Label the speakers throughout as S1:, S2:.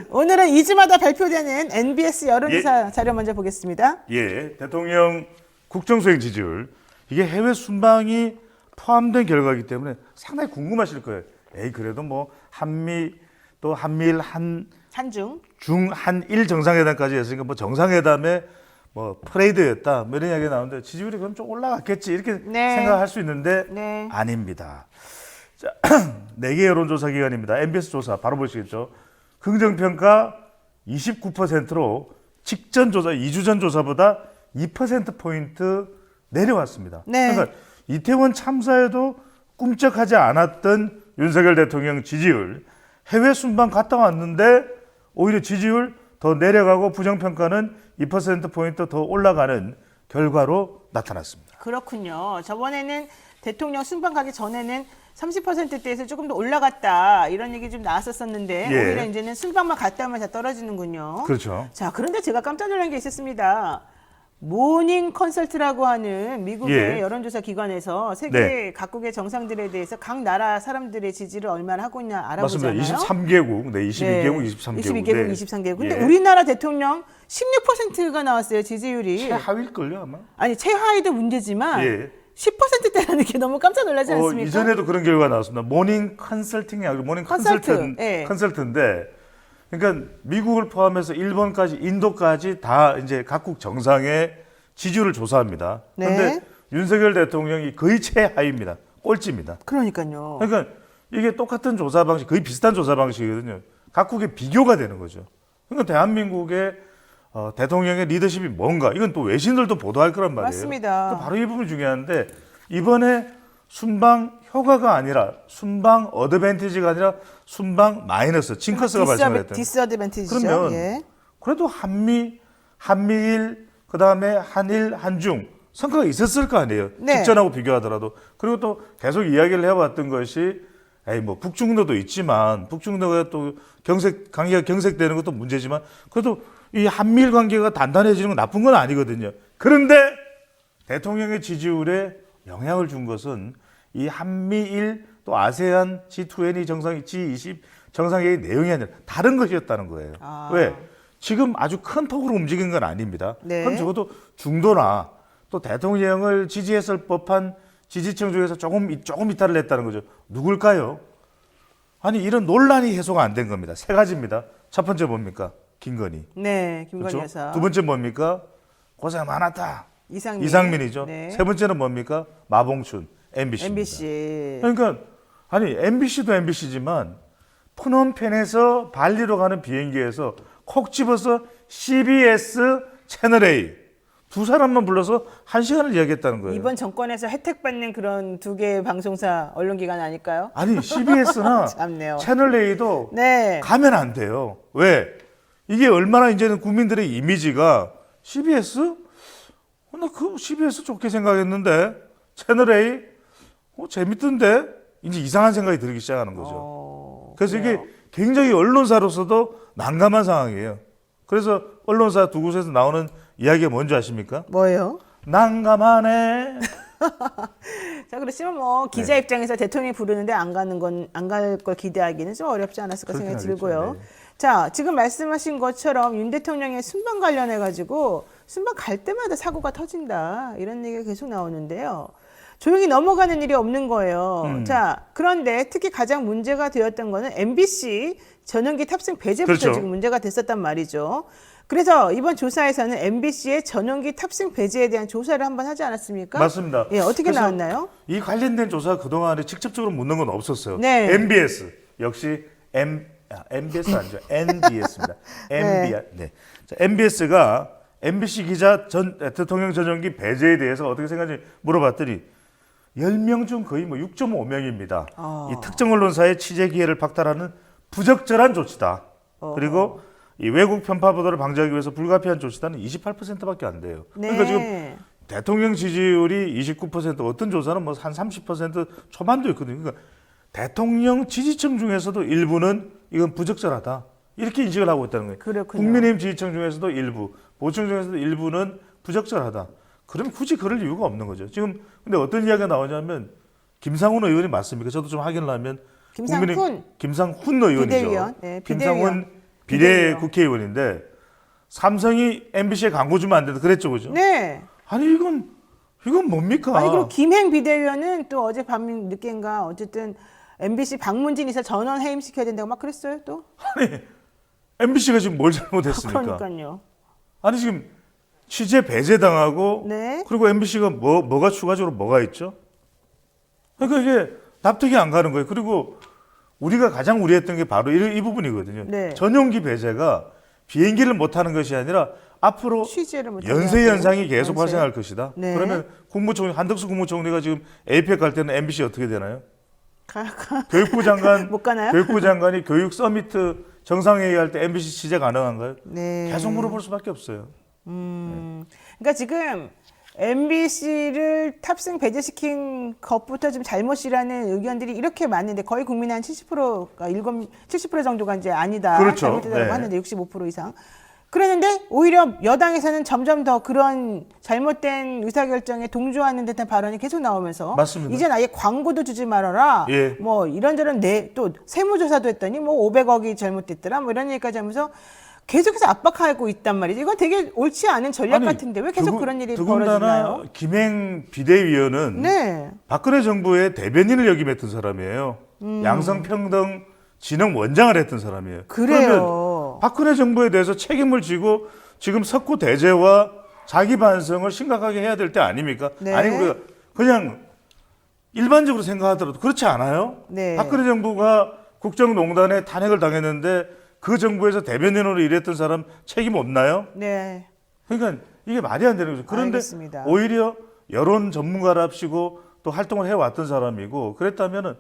S1: 오늘은 2주마다 발표되는 NBS 여론조사 자료 먼저 보겠습니다.
S2: 예, 대통령 국정수행 지지율 이게 해외 순방이 포함된 결과이기 때문에 상당히 궁금하실 거예요. 그래도 뭐 한미 또 한미일
S1: 한중
S2: 한일 정상회담까지 했으니까 뭐 정상회담에 뭐 프레이드였다 뭐 이런 이야기가 나오는데 지지율이 그럼 좀 올라갔겠지 이렇게 생각할 수 있는데 아닙니다. 자, 4개 여론조사 기관입니다. MBS 조사 바로 보시겠죠. 긍정평가 29%로 직전 조사 2주 전 조사보다 2%포인트 내려왔습니다. 그러니까 이태원 참사에도 꿈쩍하지 않았던 윤석열 대통령 지지율 해외 순방 갔다 왔는데 오히려 지지율 더 내려가고 부정평가는 2%포인트 더 올라가는 결과로 나타났습니다.
S1: 그렇군요. 저번에는 대통령 순방 가기 전에는 30%대에서 조금 더 올라갔다 이런 얘기 좀 나왔었는데 오히려 이제는 순방만 갔다 오면 다 떨어지는군요.
S2: 그렇죠.
S1: 자, 그런데 제가 깜짝 놀란 게 있었습니다. 모닝 컨설트라고 하는 미국의 여론조사 기관에서 세계 각국의 정상들에 대해서 각 나라 사람들의 지지를 얼마나 하고 있냐 알아보잖아요.
S2: 맞습니다. 23개국, 22개국, 23개국.
S1: 22개국, 23개국. 근데 우리나라 대통령 16%가 나왔어요, 지지율이.
S2: 최하위일걸요, 아마?
S1: 아니, 최하위도 문제지만 10%대라는 게 너무 깜짝 놀라지 않습니까?
S2: 이전에도 그런 결과가 나왔습니다. 모닝 컨설팅이 아니고 모닝 컨설트인데 그러니까 미국을 포함해서 일본까지 인도까지 다 이제 각국 정상의 지지율을 조사합니다. 그런데 윤석열 대통령이 거의 최하위입니다. 꼴찌입니다.
S1: 그러니까요.
S2: 그러니까 이게 똑같은 조사 방식, 거의 비슷한 조사 방식이거든요. 각국의 비교가 되는 거죠. 그러니까 대한민국의 대통령의 리더십이 뭔가 이건 또 외신들도 보도할 거란 말이에요.
S1: 맞습니다.
S2: 바로 이 부분이 중요한데 이번에 순방 효과가 아니라 순방 어드밴티지가 아니라 순방 마이너스 징크스가 발생을 했다.
S1: 디스어드밴티지죠.
S2: 그러면 그래도 한미일 그다음에 한일 한중 성과가 있었을 거 아니에요. 직전하고 비교하더라도. 그리고 또 계속 이야기를 해왔던 것이 뭐 북중로도 있지만 북중로가 또 관계가 경색되는 것도 문제지만 그래도 이 한미일 관계가 단단해지는 건 나쁜 건 아니거든요. 그런데 대통령의 지지율에 영향을 준 것은 이 한미일 또 아세안 G20 정상 G20 정상회의 내용이 아니라 다른 것이었다는 거예요. 왜? 지금 아주 큰 폭으로 움직인 건 아닙니다. 그럼 적어도 중도나 또 대통령을 지지했을 법한 지지층 중에서 조금 이탈을 했다는 거죠. 누굴까요? 아니 이런 논란이 해소가 안 된 겁니다. 3가지입니다. 첫 번째 뭡니까? 김건희.
S1: 김건희
S2: 그렇죠?
S1: 여사.
S2: 두 번째 뭡니까? 고생 많았다.
S1: 이상민이죠.
S2: 세 번째는 뭡니까? 마봉춘. MBC입니다. 그러니까 아니 MBC도 MBC지만 프놈펜에서 발리로 가는 비행기에서 콕 집어서 CBS 채널 A 두 사람만 불러서 1시간을 이야기했다는 거예요.
S1: 이번 정권에서 혜택받는 그런 2개의 방송사 언론기관 아닐까요?
S2: 아니 CBS나 채널 A도 가면 안 돼요. 왜? 이게 얼마나 이제는 국민들의 이미지가 CBS? 나 그 CBS 좋게 생각했는데 채널 A? 재밌던데? 이제 이상한 생각이 들기 시작하는 거죠. 그래서 이게 굉장히 언론사로서도 난감한 상황이에요. 그래서 언론사 두 곳에서 나오는 이야기가 뭔지 아십니까?
S1: 뭐예요?
S2: 난감하네.
S1: 자, 그렇지만 뭐 기자 입장에서 대통령이 부르는데 안 갈 걸 기대하기는 좀 어렵지 않았을까 생각이 들고요. 자, 지금 말씀하신 것처럼 윤 대통령의 순방 관련해 가지고 순방 갈 때마다 사고가 터진다 이런 얘기가 계속 나오는데요. 조용히 넘어가는 일이 없는 거예요. 자, 그런데 특히 가장 문제가 되었던 거는 MBC 전용기 탑승 배제부터 지금 문제가 됐었단 말이죠. 그래서 이번 조사에서는 MBC의 전용기 탑승 배제에 대한 조사를 한번 하지 않았습니까?
S2: 맞습니다.
S1: 어떻게 나왔나요?
S2: 이 관련된 조사 그동안에 직접적으로 묻는 건 없었어요. MBS 역시 MBS 아니죠. NBS입니다. MBS가 MBC 기자 대통령 전용기 배제에 대해서 어떻게 생각하는지 물어봤더니 10명 중 거의 6.5명입니다. 이 특정 언론사의 취재 기회를 박탈하는 부적절한 조치다. 그리고 이 외국 편파 보도를 방지하기 위해서 불가피한 조치다는 28%밖에 안 돼요. 그러니까 지금 대통령 지지율이 29%, 어떤 조사는 한 30% 초반도 있거든요. 그러니까 대통령 지지층 중에서도 일부는 이건 부적절하다. 이렇게 인식을 하고 있다는 거예요.
S1: 그렇군요.
S2: 국민의힘 지지층 중에서도 일부, 보층 중에서도 일부는 부적절하다. 그럼 굳이 그럴 이유가 없는 거죠. 지금 근데 어떤 이야기가 나오냐면 김상훈 의원이 맞습니까? 저도 좀 확인을 하면 김상훈 의원이죠.
S1: 비대위원. 네,
S2: 김상훈
S1: 비대위원.
S2: 국회의원인데 삼성이 MBC에 광고 주면 안 된다 그랬죠, 그죠?
S1: 네.
S2: 아니 이건 뭡니까?
S1: 아니 그리고 김행 비대위원은 또 어제 밤 늦게인가 어쨌든 MBC 박문진 이사 전원 해임시켜야 된다고 막 그랬어요 또.
S2: 아니 MBC가 지금 뭘 잘못했습니까?
S1: 그러니까요.
S2: 아니 지금 취재 배제당하고
S1: 네.
S2: 그리고 MBC가 뭐가 추가적으로 뭐가 있죠? 그러니까 이게 납득이 안 가는 거예요. 그리고 우리가 가장 우려했던 게 바로 이 부분이거든요.
S1: 네.
S2: 전용기 배제가 비행기를 못 타는 것이 아니라 앞으로
S1: 취재를 못
S2: 연쇄
S1: 하게
S2: 현상이 계속
S1: 연쇄.
S2: 발생할 것이다.
S1: 네.
S2: 그러면 한덕수 국무총리가 지금 APEC 갈 때는 MBC 어떻게 되나요?
S1: 가.
S2: 교육부 장관
S1: 못 가나요?
S2: 교육부 장관이 교육 서미트 정상회의 할 때 MBC 취재 가능한가요?
S1: 네.
S2: 계속 물어볼 수밖에 없어요.
S1: 그러니까 지금 MBC를 탑승 배제시킨 것부터 좀 잘못이라는 의견들이 이렇게 많은데 거의 국민의 한 70%가 70% 정도가 이제 아니다.
S2: 그렇죠.
S1: 잘못되다고
S2: 네.
S1: 하는데 65% 이상. 그랬는데 오히려 여당에서는 점점 더 그런 잘못된 의사결정에 동조하는 듯한 발언이 계속 나오면서
S2: 맞습니다.
S1: 이젠 아예 광고도 주지 말아라.
S2: 예.
S1: 뭐 이런저런 또 세무조사도 했더니 뭐 500억이 잘못됐더라. 뭐 이런 얘기까지 하면서 계속해서 압박하고 있단 말이죠. 이건 되게 옳지 않은 전략 같은데 왜 계속 그런 일이 벌어지나요?
S2: 김행 비대위원은
S1: 네.
S2: 박근혜 정부의 대변인을 역임했던 사람이에요. 양성평등 진흥 원장을 했던 사람이에요.
S1: 그래요.
S2: 그러면 박근혜 정부에 대해서 책임을 지고 지금 석고 대제와 자기 반성을 심각하게 해야 될 때 아닙니까?
S1: 네.
S2: 아니 우리가 그냥 일반적으로 생각하더라도 그렇지 않아요?
S1: 네.
S2: 박근혜 정부가 국정농단에 탄핵을 당했는데 그 정부에서 대변인으로 일했던 사람 책임 없나요?
S1: 네.
S2: 그러니까 이게 말이 안 되는 거죠. 그런데
S1: 알겠습니다.
S2: 오히려 여론 전문가랍시고 또 활동을 해왔던 사람이고 그랬다면은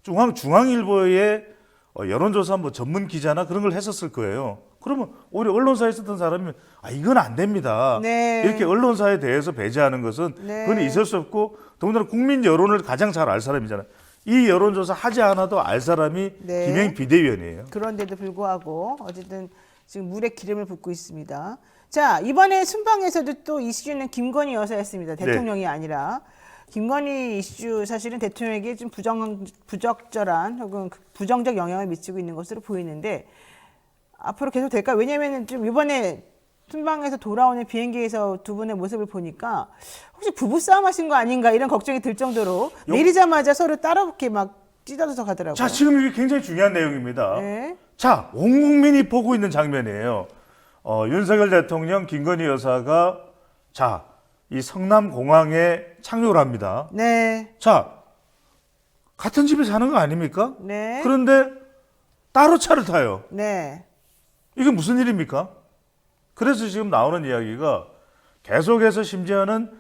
S2: 중앙일보의 여론조사 뭐 전문 기자나 그런 걸 했었을 거예요. 그러면 오히려 언론사에 있었던 사람이면 이건 안 됩니다.
S1: 네.
S2: 이렇게 언론사에 대해서 배제하는 것은
S1: 네.
S2: 그건 있을 수 없고 더군다나 국민 여론을 가장 잘 알 사람이잖아요. 이 여론조사 하지 않아도 알 사람이
S1: 네.
S2: 김행 비대위원이에요.
S1: 그런데도 불구하고 어쨌든 지금 물에 기름을 붓고 있습니다. 자, 이번에 순방에서도 또 이슈는 김건희 여사였습니다. 대통령이 아니라. 김건희 이슈 사실은 대통령에게 좀 부적절한 혹은 부정적 영향을 미치고 있는 것으로 보이는데 앞으로 계속 될까요? 왜냐하면 좀 이번에 순방에서 돌아오는 비행기에서 두 분의 모습을 보니까 혹시 부부싸움 하신 거 아닌가 이런 걱정이 들 정도로 내리자마자 서로 따라붙게 막 찢어져서 가더라고요.
S2: 자, 지금 이게 굉장히 중요한 내용입니다.
S1: 네.
S2: 자, 온 국민이 보고 있는 장면이에요. 윤석열 대통령, 김건희 여사가 이 성남공항에 착륙을 합니다.
S1: 네.
S2: 자, 같은 집에 사는 거 아닙니까?
S1: 네.
S2: 그런데 따로 차를 타요.
S1: 네.
S2: 이게 무슨 일입니까? 그래서 지금 나오는 이야기가 계속해서 심지어는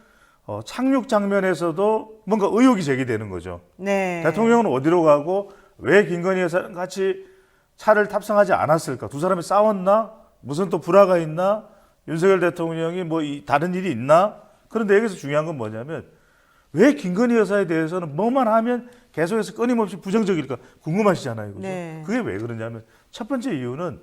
S2: 착륙 장면에서도 뭔가 의혹이 제기되는 거죠.
S1: 네.
S2: 대통령은 어디로 가고 왜 김건희 여사랑 같이 차를 탑승하지 않았을까? 두 사람이 싸웠나? 무슨 또 불화가 있나? 윤석열 대통령이 다른 일이 있나? 그런데 여기서 중요한 건 뭐냐면 왜 김건희 여사에 대해서는 뭐만 하면 계속해서 끊임없이 부정적일까 궁금하시잖아요. 그죠?
S1: 네.
S2: 그게 왜 그러냐면 첫 번째 이유는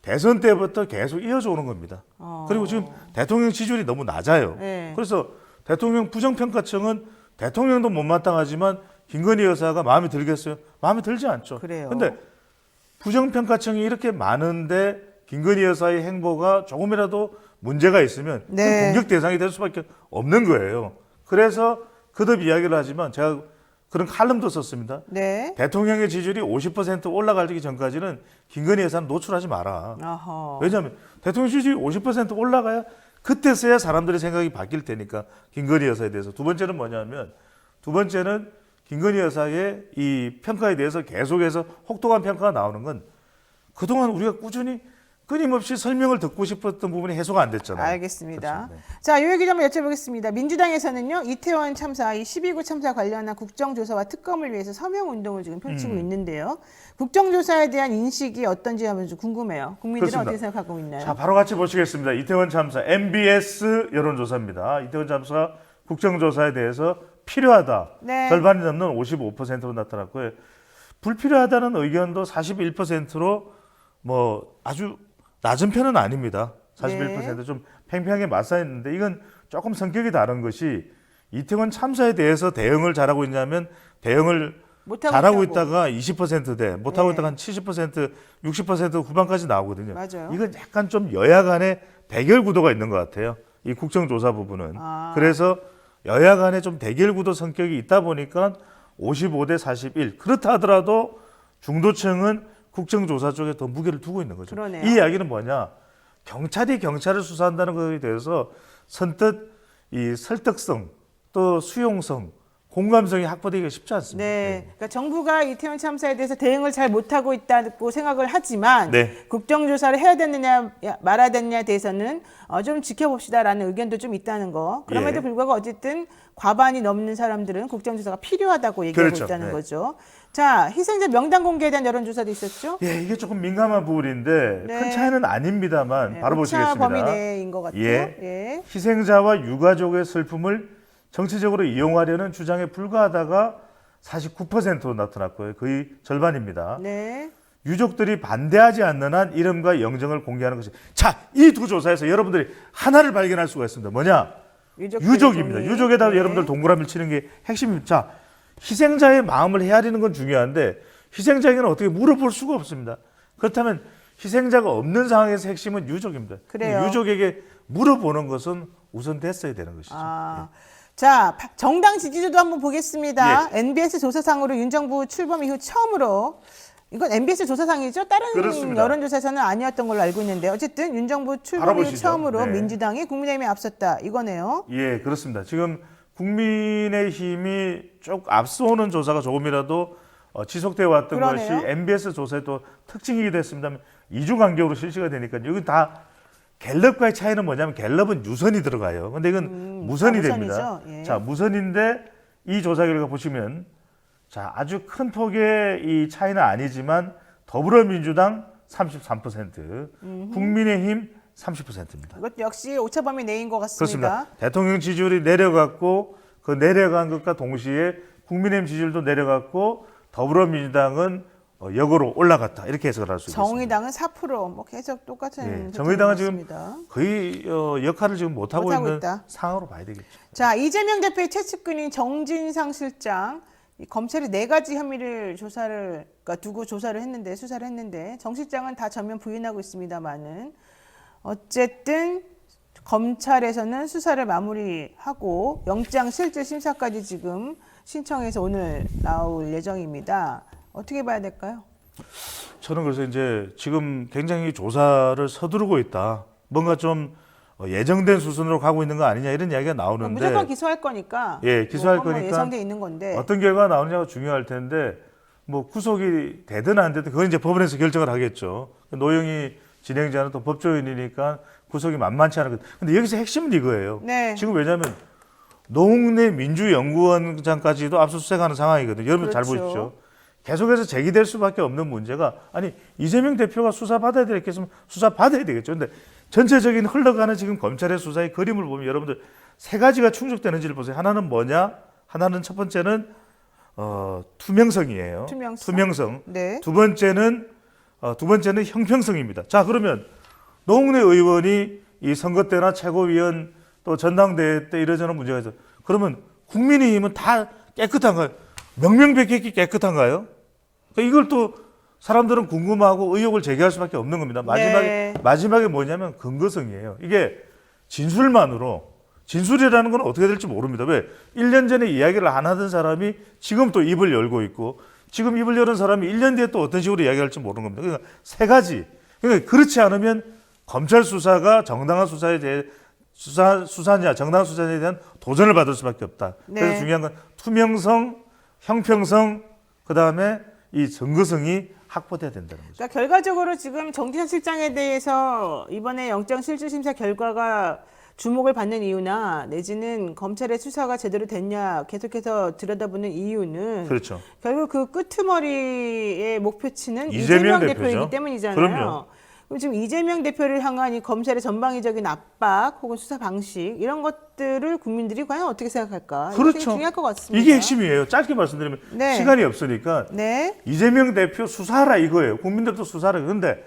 S2: 대선 때부터 계속 이어져 오는 겁니다. 그리고 지금 대통령 지지율이 너무 낮아요.
S1: 네.
S2: 그래서 대통령 부정평가청은 대통령도 못마땅하지만 김건희 여사가 마음에 들겠어요? 마음에 들지 않죠.
S1: 그래요.
S2: 근데 부정평가청이 이렇게 많은데 김건희 여사의 행보가 조금이라도 문제가 있으면 그
S1: 네.
S2: 공격 대상이 될 수밖에 없는 거예요. 그래서 거듭 이야기를 하지만 제가 그런 칼럼도 썼습니다.
S1: 네.
S2: 대통령의 지지율이 50% 올라가기 전까지는 김건희 여사는 노출하지 마라.
S1: 어허.
S2: 왜냐하면 대통령 지지율이 50% 올라가야 그때서야 사람들의 생각이 바뀔 테니까 김건희 여사에 대해서. 두 번째는 뭐냐면 김건희 여사의 이 평가에 대해서 계속해서 혹독한 평가가 나오는 건 그동안 우리가 꾸준히 끊임없이 설명을 듣고 싶었던 부분이 해소가 안 됐잖아요.
S1: 알겠습니다.
S2: 그렇죠. 네.
S1: 자, 이 얘기 좀 여쭤보겠습니다. 민주당에서는요, 이태원 참사, 이 12구 참사 관련한 국정조사와 특검을 위해서 서명운동을 지금 펼치고 있는데요. 국정조사에 대한 인식이 어떤지 한번 좀 궁금해요. 국민들은
S2: 그렇습니다.
S1: 어떻게 생각하고 있나요?
S2: 자, 바로 같이 보시겠습니다. 이태원 참사 MBS 여론조사입니다. 이태원 참사 국정조사에 대해서 필요하다.
S1: 네.
S2: 절반이 넘는 55%로 나타났고요. 불필요하다는 의견도 41%로 아주 낮은 편은 아닙니다. 41%
S1: 네.
S2: 좀 팽팽하게 맞서있는데 이건 조금 성격이 다른 것이 이태원 참사에 대해서 대응을 잘하고 있냐면 대응을
S1: 못하고
S2: 잘하고
S1: 있다고.
S2: 있다가 20%대, 못하고
S1: 네.
S2: 있다가 한 70%, 60% 후반까지 나오거든요.
S1: 맞아요.
S2: 이건 약간 좀 여야 간의 대결 구도가 있는 것 같아요. 이 국정조사 부분은. 그래서 여야 간에 좀 대결 구도 성격이 있다 보니까 55대 41. 그렇다 하더라도 중도층은 국정조사 쪽에 더 무게를 두고 있는 거죠.
S1: 그러네요.
S2: 이 이야기는 뭐냐? 경찰이 경찰을 수사한다는 것에 대해서 선뜻 이 설득성 또 수용성 공감성이 확보되기가 쉽지 않습니다.
S1: 네, 그러니까 정부가 이태원 참사에 대해서 대응을 잘 못하고 있다고 생각을 하지만
S2: 네.
S1: 국정조사를 해야 되느냐 말아야 되느냐에 대해서는 좀 지켜봅시다라는 의견도 좀 있다는 거. 그럼에도
S2: 예.
S1: 불구하고 어쨌든 과반이 넘는 사람들은 국정조사가 필요하다고 얘기하고
S2: 그렇죠.
S1: 있다는
S2: 네.
S1: 거죠. 자, 희생자 명단 공개에 대한 여론조사도 있었죠?
S2: 예, 이게 조금 민감한 부분인데
S1: 네.
S2: 큰 차이는 아닙니다만
S1: 네,
S2: 바로
S1: 오차
S2: 보시겠습니다.
S1: 범위 내인 것 같아요.
S2: 예.
S1: 예.
S2: 희생자와 유가족의 슬픔을 정치적으로 이용하려는 주장에 불과하다가 49%로 나타났고요. 거의 절반입니다.
S1: 네.
S2: 유족들이 반대하지 않는 한 이름과 영정을 공개하는 것이 자, 이 두 조사에서 여러분들이 하나를 발견할 수가 있습니다. 뭐냐? 유족입니다.
S1: 동의.
S2: 유족에다
S1: 네.
S2: 여러분들 동그라미를 치는 게 핵심입니다. 자, 희생자의 마음을 헤아리는 건 중요한데 희생자에게는 어떻게 물어볼 수가 없습니다. 그렇다면 희생자가 없는 상황에서 핵심은 유족입니다.
S1: 그래요.
S2: 유족에게 물어보는 것은 우선됐어야 되는 것이죠.
S1: 자, 정당 지지도도 한번 보겠습니다.
S2: 예.
S1: NBS 조사상으로 윤 정부 출범 이후 처음으로 이건 MBS 조사상이죠? 다른
S2: 그렇습니다.
S1: 여론조사에서는 아니었던 걸로 알고 있는데 어쨌든 윤 정부 출범 이후
S2: 알아보시죠.
S1: 처음으로
S2: 네.
S1: 민주당이 국민의힘에 앞섰다 이거네요.
S2: 예, 그렇습니다. 지금 국민의힘이 쭉 앞서오는 조사가 조금이라도 지속되어 왔던
S1: 그러네요.
S2: 것이 MBS 조사의 또 특징이기도 했습니다만 2주 간격으로 실시가 되니까 여기 다 갤럽과의 차이는 뭐냐면 갤럽은 유선이 들어가요. 근데 이건 무선이 됩니다.
S1: 무선이죠. 예.
S2: 자, 무선인데 이 조사 결과 보시면 자, 아주 큰 폭의 이 차이는 아니지만 더불어민주당 33%, 국민의힘 30%입니다.
S1: 이것 역시 오차 범위 내인 것 같습니다.
S2: 그렇습니다. 대통령 지지율이 내려갔고 그 내려간 것과 동시에 국민의힘 지지율도 내려갔고 더불어민주당은 역으로 올라갔다 이렇게 해석을 할 수 있습니다.
S1: 정의당은 4%뭐 계속 똑같은
S2: 예, 정의당은 지금
S1: 같습니다.
S2: 거의 역할을 지금 못하고
S1: 못하고
S2: 있는
S1: 있다.
S2: 상황으로 봐야 되겠죠.
S1: 자, 이재명 대표의 최측근인 정진상 실장 이 검찰이 4가지 혐의를 두고 조사를 했는데 수사를 했는데 정 실장은 다 전면 부인하고 있습니다만은 어쨌든 검찰에서는 수사를 마무리하고 영장 실질 심사까지 지금 신청해서 오늘 나올 예정입니다. 어떻게 봐야 될까요?
S2: 저는 그래서 이제 지금 굉장히 조사를 서두르고 있다. 뭔가 좀 예정된 수순으로 가고 있는 거 아니냐 이런 이야기가 나오는데
S1: 무조건 기소할 거니까.
S2: 예, 기소할
S1: 뭐
S2: 거니까
S1: 예상돼 있는 건데.
S2: 어떤 결과가 나오느냐가 중요할 텐데 뭐 구속이 되든 안 되든 그건 이제 법원에서 결정을 하겠죠. 노영희 진행자는 또 법조인이니까 구속이 만만치 않은 것. 근데 여기서 핵심은 이거예요.
S1: 네.
S2: 지금 왜냐하면 노웅래 민주연구원장까지도 압수수색하는 상황이거든요. 여러분 잘
S1: 그렇죠.
S2: 보십시오. 계속해서 제기될 수밖에 없는 문제가 아니 이재명 대표가 수사 받아야 되겠으면 수사 받아야 되겠죠. 근데 전체적인 흘러가는 지금 검찰의 수사의 그림을 보면 여러분들 3가지가 충족되는지를 보세요. 하나는 뭐냐? 하나는 첫 번째는 투명성이에요. 투명성.
S1: 네.
S2: 두 번째는 형평성입니다. 자, 그러면 노웅래 의원이 이 선거 때나 최고위원 또 전당대회 때 이러저런 문제가 있어. 그러면 국민의힘은 다 깨끗한가요? 명명백백히 깨끗한가요? 그러니까 이걸 또 사람들은 궁금하고 의혹을 제기할 수밖에 없는 겁니다. 마지막에 뭐냐면 근거성이에요. 이게 진술이라는 건 어떻게 될지 모릅니다. 왜? 1년 전에 이야기를 안 하던 사람이 지금 또 입을 열고 있고 지금 입을 여는 사람이 1년 뒤에 또 어떤 식으로 이야기할지 모르는 겁니다. 그러니까 3가지. 그러니까 그렇지 않으면 검찰 수사가 정당한 수사에 대해 수사냐 정당한 수사에 대한 도전을 받을 수밖에 없다.
S1: 네.
S2: 그래서 중요한 건 투명성, 형평성, 그다음에 이 증거성이 확보돼야 된다는 거죠.
S1: 그러니까 결과적으로 지금 정진상 실장에 대해서 이번에 영장 실질 심사 결과가 주목을 받는 이유나 내지는 검찰의 수사가 제대로 됐냐 계속해서 들여다보는 이유는
S2: 그렇죠.
S1: 결국 그 끄트머리의 목표치는
S2: 이재명
S1: 이재명 대표이기
S2: 대표죠.
S1: 때문이잖아요.
S2: 그럼요.
S1: 그럼 지금 이재명 대표를 향한 이 검찰의 전방위적인 압박 혹은 수사 방식 이런 것들을 국민들이 과연 어떻게 생각할까? 이게
S2: 그렇죠.
S1: 되게 중요할 것 같습니다.
S2: 이게 핵심이에요. 짧게 말씀드리면
S1: 네.
S2: 시간이 없으니까
S1: 네.
S2: 이재명 대표 수사하라 이거예요. 국민들도 수사하라. 그런데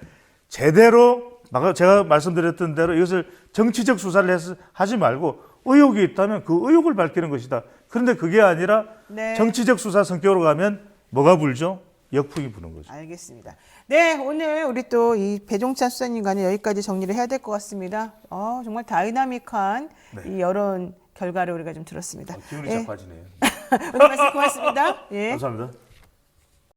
S2: 제대로 제가 말씀드렸던 대로 이것을 정치적 수사를 하지 말고 의혹이 있다면 그 의혹을 밝히는 것이다. 그런데 그게 아니라
S1: 네.
S2: 정치적 수사 성격으로 가면 뭐가 불죠? 역풍이 부는 거죠.
S1: 알겠습니다. 네, 오늘 우리 또 이 배종찬 수사님과는 여기까지 정리를 해야 될 것 같습니다. 정말 다이나믹한 이 여론 결과를 우리가 좀 들었습니다.
S2: 기운이
S1: 예.
S2: 쫙 빠지네요.
S1: 오늘 말씀 고맙습니다. 예.
S2: 감사합니다.